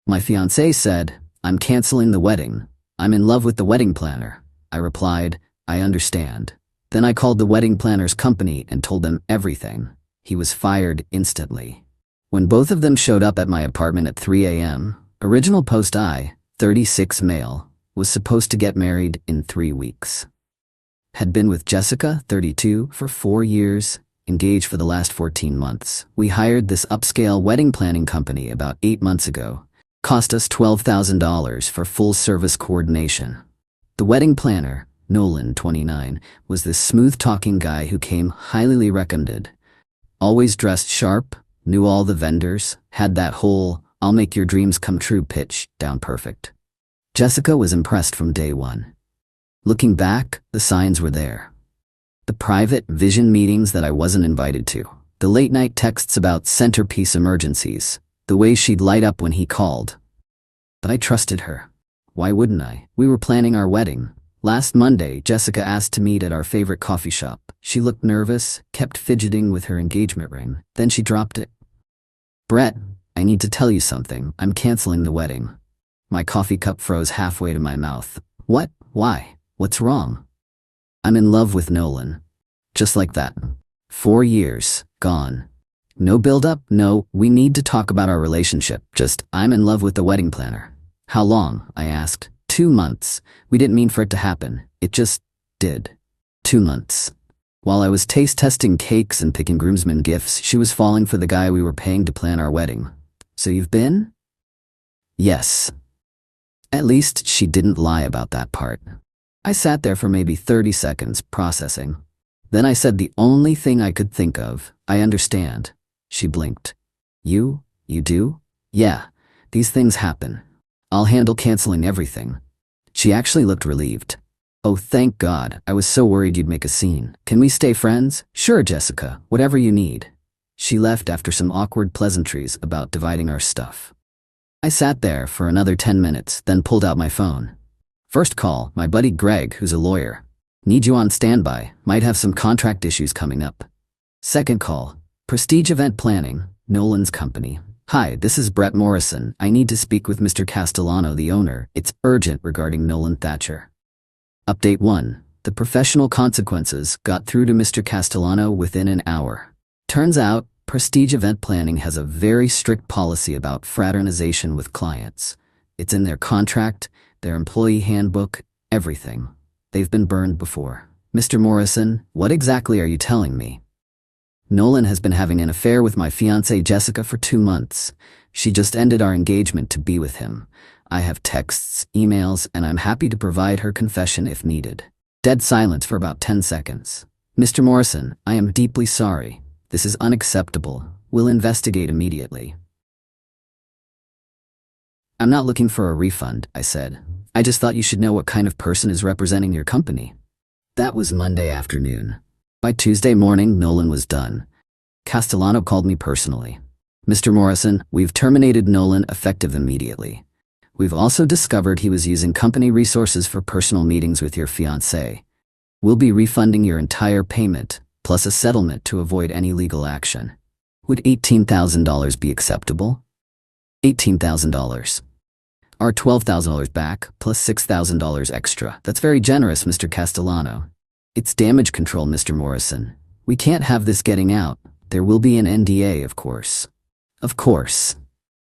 My fiancé said, "I'm canceling the wedding. I'm in love with the wedding planner." I replied, "I understand." Then I called the wedding planner's company and told them everything. He was fired instantly. When both of them showed up at my apartment at 3 a.m., original post I, 36 male, was supposed to get married in 3 weeks. Had been with Jessica, 32, for 4 years, engaged for the last 14 months. We hired this upscale wedding planning company about 8 months ago. Cost us $12,000 for full service coordination. The wedding planner, Nolan, 29, was this smooth-talking guy who came highly recommended. Always dressed sharp, knew all the vendors, had that whole "I'll make your dreams come true" pitch down perfect. Jessica was impressed from day one. Looking back, the signs were there. The private vision meetings that I wasn't invited to, the late-night texts about centerpiece emergencies, the way she'd light up when he called. But I trusted her. Why wouldn't I? We were planning our wedding. Last Monday, Jessica asked to meet at our favorite coffee shop. She looked nervous, kept fidgeting with her engagement ring. Then she dropped it. "Brett, I need to tell you something. I'm canceling the wedding." My coffee cup froze halfway to my mouth. "What? Why? What's wrong?" "I'm in love with Nolan." Just like that. 4 years, gone. No build-up, no, we need to talk about our relationship. Just, I'm in love with the wedding planner. "How long?" I asked. 2 months. We didn't mean for it to happen. It just did. 2 months. While I was taste testing cakes and picking groomsmen gifts, she was falling for the guy we were paying to plan our wedding. "So you've been?" "Yes." At least she didn't lie about that part. I sat there for maybe 30 seconds, processing. Then I said the only thing I could think of, "I understand." She blinked. You do?" "Yeah, these things happen. I'll handle canceling everything." She actually looked relieved. "Oh, thank God. I was so worried you'd make a scene. Can we stay friends?" "Sure, Jessica, whatever you need." She left after some awkward pleasantries about dividing our stuff. I sat there for another 10 minutes, then pulled out my phone. First call, my buddy Greg, who's a lawyer. "Need you on standby, might have some contract issues coming up." Second call, Prestige Event Planning, Nolan's company. "Hi, this is Brett Morrison. I need to speak with Mr. Castellano, the owner. It's urgent regarding Nolan Thatcher." Update 1. The professional consequences got through to Mr. Castellano within an hour. Turns out, Prestige Event Planning has a very strict policy about fraternization with clients. It's in their contract, their employee handbook, everything. They've been burned before. "Mr. Morrison, what exactly are you telling me?" "Nolan has been having an affair with my fiancée Jessica for 2 months. She just ended our engagement to be with him. I have texts, emails, and I'm happy to provide her confession if needed." Dead silence for about 10 seconds. "Mr. Morrison, I am deeply sorry. This is unacceptable. We'll investigate immediately." "I'm not looking for a refund," I said. "I just thought you should know what kind of person is representing your company." That was Monday afternoon. By Tuesday morning, Nolan was done. Castellano called me personally. "Mr. Morrison, we've terminated Nolan effective immediately. We've also discovered he was using company resources for personal meetings with your fiancée. We'll be refunding your entire payment, plus a settlement to avoid any legal action. Would $18,000 be acceptable?" $18,000. Our $12,000 back, plus $6,000 extra. That's very generous, Mr. Castellano. "It's damage control, Mr. Morrison. We can't have this getting out. There will be an NDA, of course." "Of course.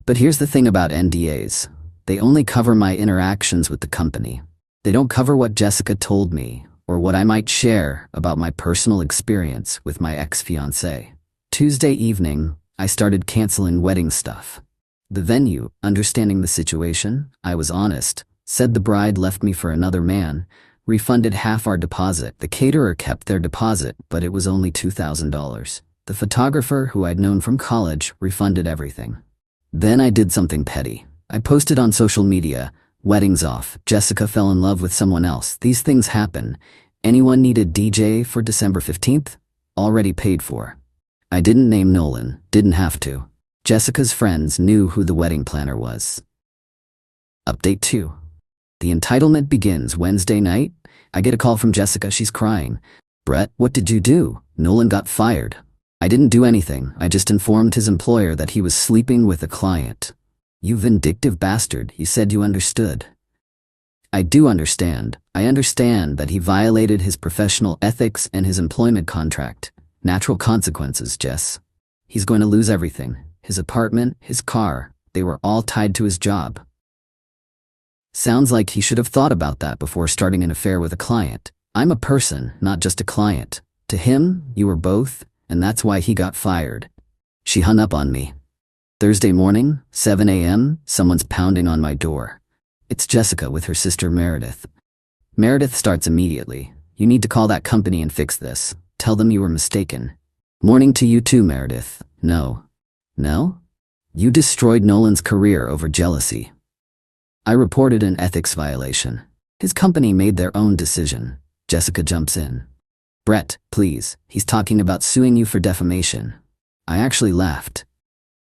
But here's the thing about NDAs. They only cover my interactions with the company. They don't cover what Jessica told me, or what I might share about my personal experience with my ex-fiancé." Tuesday evening, I started canceling wedding stuff. The venue, understanding the situation, I was honest, said the bride left me for another man, refunded half our deposit. The caterer kept their deposit, but it was only $2,000. The photographer, who I'd known from college, refunded everything. Then I did something petty. I posted on social media, "Wedding's off. Jessica fell in love with someone else. These things happen. Anyone need a DJ for December 15th? Already paid for." I didn't name Nolan, didn't have to. Jessica's friends knew who the wedding planner was. Update 2. The entitlement begins Wednesday night. I get a call from Jessica. She's crying. "Brett, what did you do? Nolan got fired." "I didn't do anything. I just informed his employer that he was sleeping with a client." You vindictive bastard, you said you understood. I do understand. I understand that he violated his professional ethics and his employment contract. Natural consequences, Jess. He's going to lose everything. His apartment, his car, they were all tied to his job. Sounds like he should have thought about that before starting an affair with a client. I'm a person, not just a client. To him, you were both, and that's why he got fired. She hung up on me. Thursday morning, 7 a.m., someone's pounding on my door. It's Jessica with her sister Meredith. Meredith starts immediately. You need to call that company and fix this. Tell them you were mistaken. Morning to you too, Meredith. No. No? You destroyed Nolan's career over jealousy. I reported an ethics violation. His company made their own decision. Jessica jumps in. Brett, please, he's talking about suing you for defamation. I actually laughed.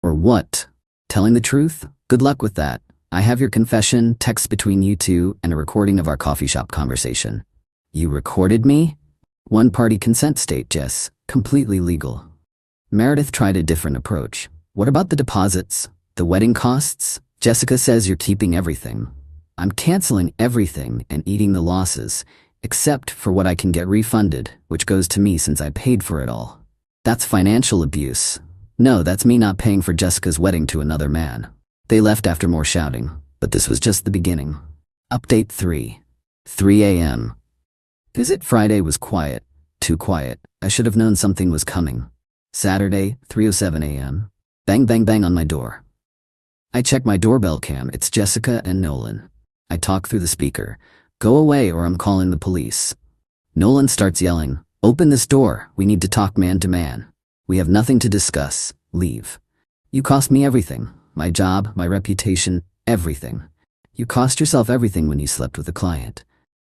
Or what? Telling the truth? Good luck with that. I have your confession, text between you two, and a recording of our coffee shop conversation. You recorded me? One-party consent state, Jess. Completely legal. Meredith tried a different approach. What about the deposits? The wedding costs? Jessica says you're keeping everything. I'm canceling everything and eating the losses, except for what I can get refunded, which goes to me since I paid for it all. That's financial abuse. No, that's me not paying for Jessica's wedding to another man. They left after more shouting, but this was just the beginning. Update 3. 3 a.m. Visit Friday was quiet. Too quiet. I should have known something was coming. Saturday, 3:07 a.m. Bang bang bang on my door. I check my doorbell cam. It's Jessica and Nolan. I talk through the speaker. Go away or I'm calling the police. Nolan starts yelling, open this door. We need to talk man to man. We have nothing to discuss. Leave. You cost me everything. My job, my reputation, everything. You cost yourself everything when you slept with a client.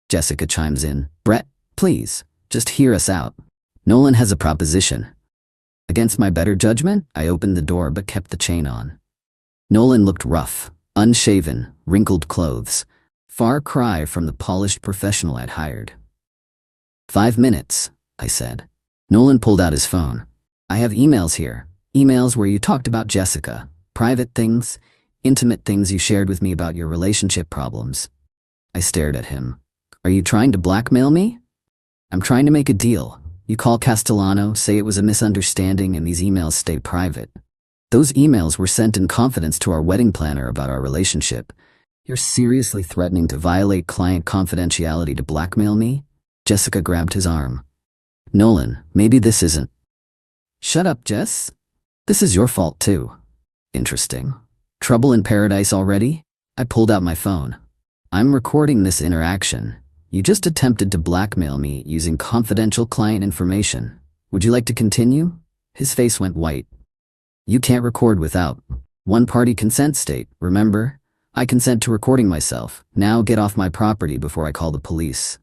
Jessica chimes in. Brett, please, just hear us out. Nolan has a proposition. Against my better judgment, I opened the door but kept the chain on. Nolan looked rough, unshaven, wrinkled clothes. Far cry from the polished professional I'd hired. 5 minutes, I said. Nolan pulled out his phone. I have emails here. Emails where you talked about Jessica. Private things, intimate things you shared with me about your relationship problems. I stared at him. Are you trying to blackmail me? I'm trying to make a deal. You call Castellano, say it was a misunderstanding, and these emails stay private. Those emails were sent in confidence to our wedding planner about our relationship. You're seriously threatening to violate client confidentiality to blackmail me? Jessica grabbed his arm. Nolan, maybe this isn't. Shut up, Jess. This is your fault too. Interesting. Trouble in paradise already? I pulled out my phone. I'm recording this interaction. You just attempted to blackmail me using confidential client information. Would you like to continue? His face went white. You can't record without one-party consent state, remember? I consent to recording myself. Now get off my property before I call the police.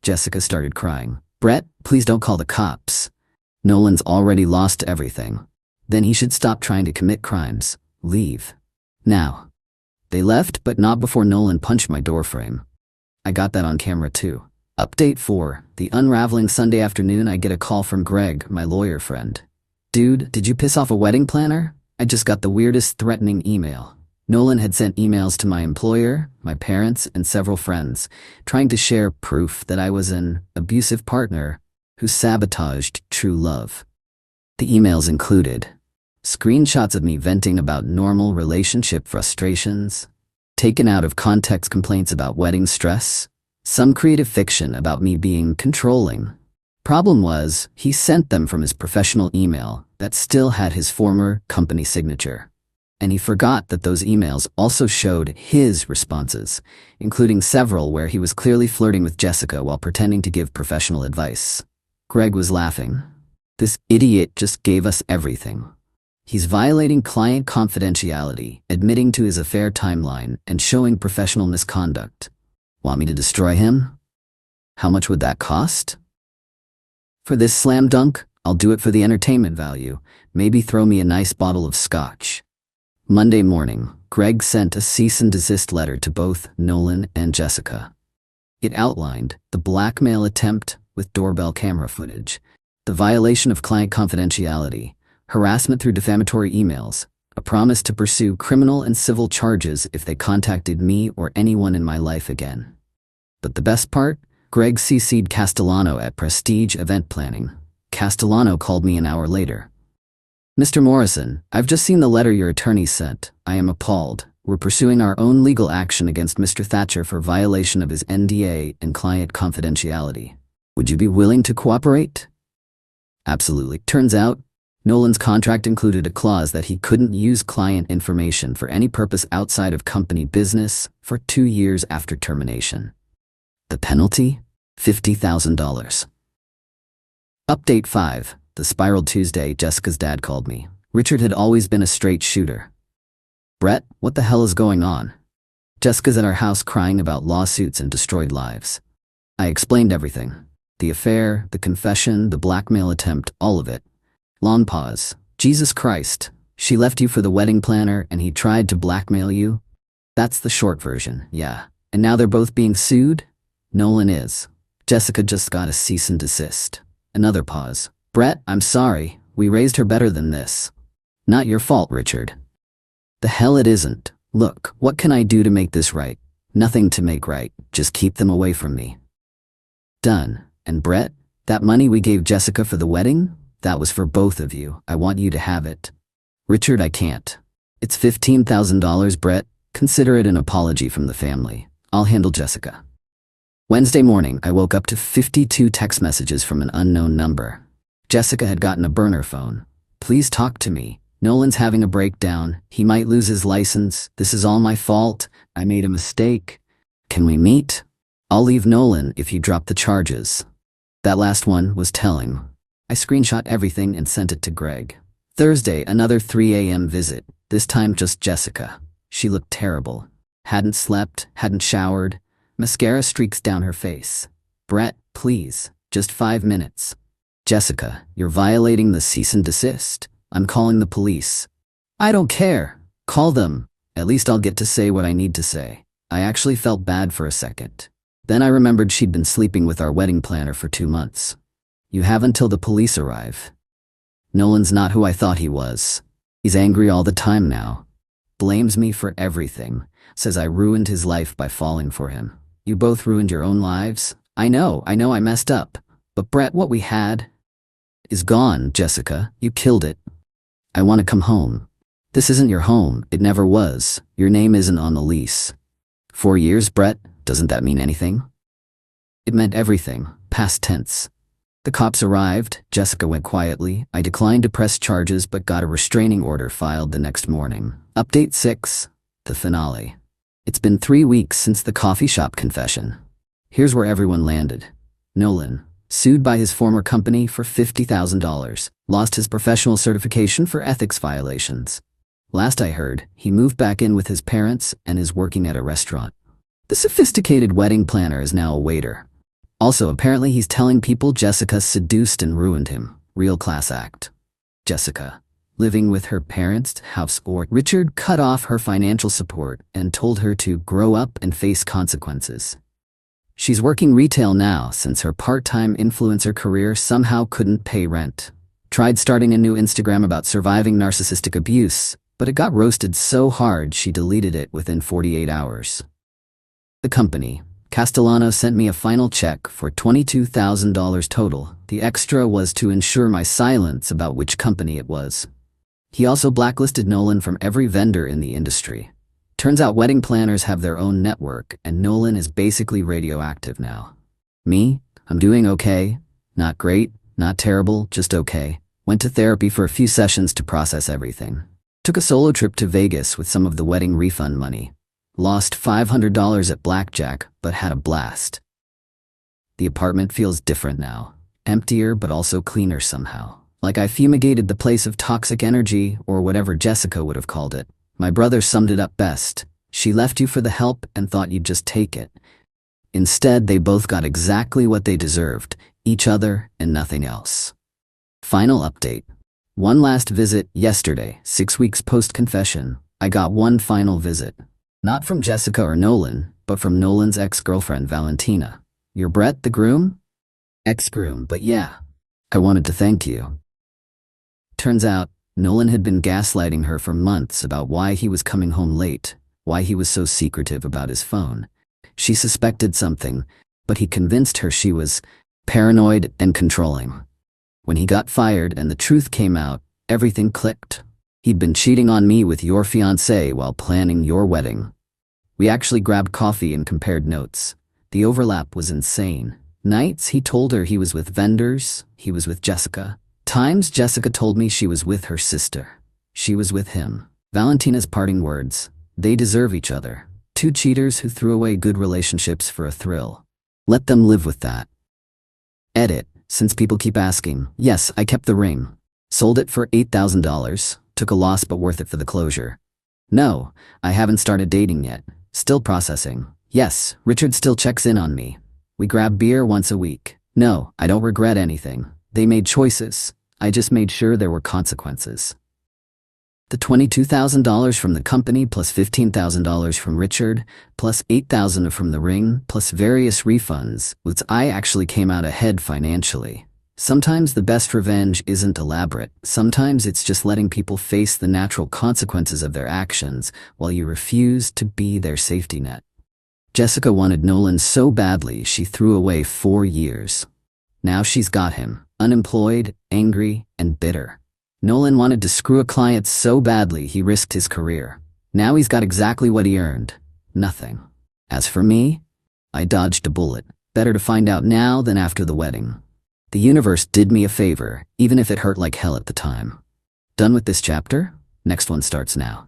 Jessica started crying. Brett, please don't call the cops. Nolan's already lost everything. Then he should stop trying to commit crimes. Leave. Now. They left, but not before Nolan punched my doorframe. I got that on camera too. Update 4. The unraveling Sunday afternoon, I get a call from Greg, my lawyer friend. Dude, did you piss off a wedding planner? I just got the weirdest threatening email. Nolan had sent emails to my employer, my parents, and several friends, trying to share proof that I was an abusive partner who sabotaged true love. The emails included screenshots of me venting about normal relationship frustrations, taken out of context complaints about wedding stress, some creative fiction about me being controlling. Problem was, he sent them from his professional email that still had his former company signature. And he forgot that those emails also showed his responses, including several where he was clearly flirting with Jessica while pretending to give professional advice. Greg was laughing. This idiot just gave us everything. He's violating client confidentiality, admitting to his affair timeline, and showing professional misconduct. Want me to destroy him? How much would that cost? For this slam dunk, I'll do it for the entertainment value. Maybe throw me a nice bottle of scotch. Monday morning, Greg sent a cease and desist letter to both Nolan and Jessica. It outlined the blackmail attempt with doorbell camera footage, the violation of client confidentiality, harassment through defamatory emails, a promise to pursue criminal and civil charges if they contacted me or anyone in my life again. But the best part? Greg CC'd Castellano at Prestige Event Planning. Castellano called me an hour later. "Mr. Morrison, I've just seen the letter your attorney sent. I am appalled. We're pursuing our own legal action against Mr. Thatcher for violation of his NDA and client confidentiality. Would you be willing to cooperate?" Absolutely. Turns out, Nolan's contract included a clause that he couldn't use client information for any purpose outside of company business for 2 years after termination. The penalty? $50,000. Update 5. The Spiral Tuesday. Jessica's dad called me. Richard had always been a straight shooter. "Brett, what the hell is going on?" Jessica's at our house crying about lawsuits and destroyed lives. I explained everything. The affair, the confession, the blackmail attempt, all of it. Long pause. "Jesus Christ, she left you for the wedding planner and he tried to blackmail you?" That's the short version, yeah. And now they're both being sued? Nolan is. Jessica just got a cease and desist. Another pause. "Brett, I'm sorry. We raised her better than this." "Not your fault, Richard." "The hell it isn't. Look, what can I do to make this right?" "Nothing to make right. Just keep them away from me." Done. And Brett, that money we gave Jessica for the wedding? That was for both of you. I want you to have it. Richard, I can't. It's $15,000, Brett. Consider it an apology from the family. I'll handle Jessica. Wednesday morning, I woke up to 52 text messages from an unknown number. Jessica had gotten a burner phone. "Please talk to me. Nolan's having a breakdown. He might lose his license. This is all my fault. I made a mistake. Can we meet? I'll leave Nolan if you drop the charges." That last one was telling. I screenshot everything and sent it to Greg. Thursday, another 3 a.m. visit, this time just Jessica. She looked terrible. Hadn't slept, hadn't showered. Mascara streaks down her face. "Brett, please, just 5 minutes." "Jessica, you're violating the cease and desist. I'm calling the police." "I don't care. Call them. At least I'll get to say what I need to say." I actually felt bad for a second. Then I remembered she'd been sleeping with our wedding planner for 2 months. "You have until the police arrive." Nolan's not who I thought he was. He's angry all the time now. Blames me for everything. Says I ruined his life by falling for him. You both ruined your own lives. I know I messed up. But Brett, what we had is gone, Jessica. You killed it. I want to come home. This isn't your home. It never was. Your name isn't on the lease. 4 years, Brett? Doesn't that mean anything? It meant everything. Past tense. The cops arrived. Jessica went quietly. I declined to press charges but got a restraining order filed the next morning. Update 6. The finale. It's been 3 weeks since the coffee shop confession. Here's where everyone landed. Nolan, sued by his former company for $50,000, lost his professional certification for ethics violations. Last I heard, he moved back in with his parents and is working at a restaurant. The sophisticated wedding planner is now a waiter. Also, apparently he's telling people Jessica seduced and ruined him. Real class act. Jessica, living with her parents' house, or Richard cut off her financial support and told her to grow up and face consequences. She's working retail now since her part-time influencer career somehow couldn't pay rent. Tried starting a new Instagram about surviving narcissistic abuse, but it got roasted so hard she deleted it within 48 hours. The company, Castellano, sent me a final check for $22,000 total. The extra was to ensure my silence about which company it was. He also blacklisted Nolan from every vendor in the industry. Turns out wedding planners have their own network, and Nolan is basically radioactive now. Me? I'm doing okay. Not great, not terrible, just okay. Went to therapy for a few sessions to process everything. Took a solo trip to Vegas with some of the wedding refund money. Lost $500 at blackjack, but had a blast. The apartment feels different now. Emptier, but also cleaner somehow. Like I fumigated the place of toxic energy, or whatever Jessica would have called it. My brother summed it up best. She left you for the help and thought you'd just take it. Instead, they both got exactly what they deserved, each other and nothing else. Final update. One last visit yesterday, 6 weeks post-confession. I got one final visit. Not from Jessica or Nolan, but from Nolan's ex-girlfriend, Valentina. You're Brett, the groom? Ex-groom, but yeah. I wanted to thank you. Turns out, Nolan had been gaslighting her for months about why he was coming home late, why he was so secretive about his phone. She suspected something, but he convinced her she was paranoid and controlling. When he got fired and the truth came out, everything clicked. He'd been cheating on me with your fiancée while planning your wedding. We actually grabbed coffee and compared notes. The overlap was insane. Nights he told her he was with vendors, he was with Jessica. Times Jessica told me she was with her sister. She was with him. Valentina's parting words: they deserve each other. Two cheaters who threw away good relationships for a thrill. Let them live with that. Edit. Since people keep asking, yes, I kept the ring. Sold it for $8,000. Took a loss but worth it for the closure. No, I haven't started dating yet. Still processing. Yes, Richard still checks in on me. We grab beer once a week. No, I don't regret anything. They made choices. I just made sure there were consequences. The $22,000 from the company plus $15,000 from Richard plus $8,000 from the ring plus various refunds, which I actually came out ahead financially. Sometimes the best revenge isn't elaborate. Sometimes it's just letting people face the natural consequences of their actions while you refuse to be their safety net. Jessica wanted Nolan so badly she threw away 4 years. Now she's got him, unemployed, angry, and bitter. Nolan wanted to screw a client so badly he risked his career. Now he's got exactly what he earned. Nothing. As for me, I dodged a bullet. Better to find out now than after the wedding. The universe did me a favor, even if it hurt like hell at the time. Done with this chapter? Next one starts now.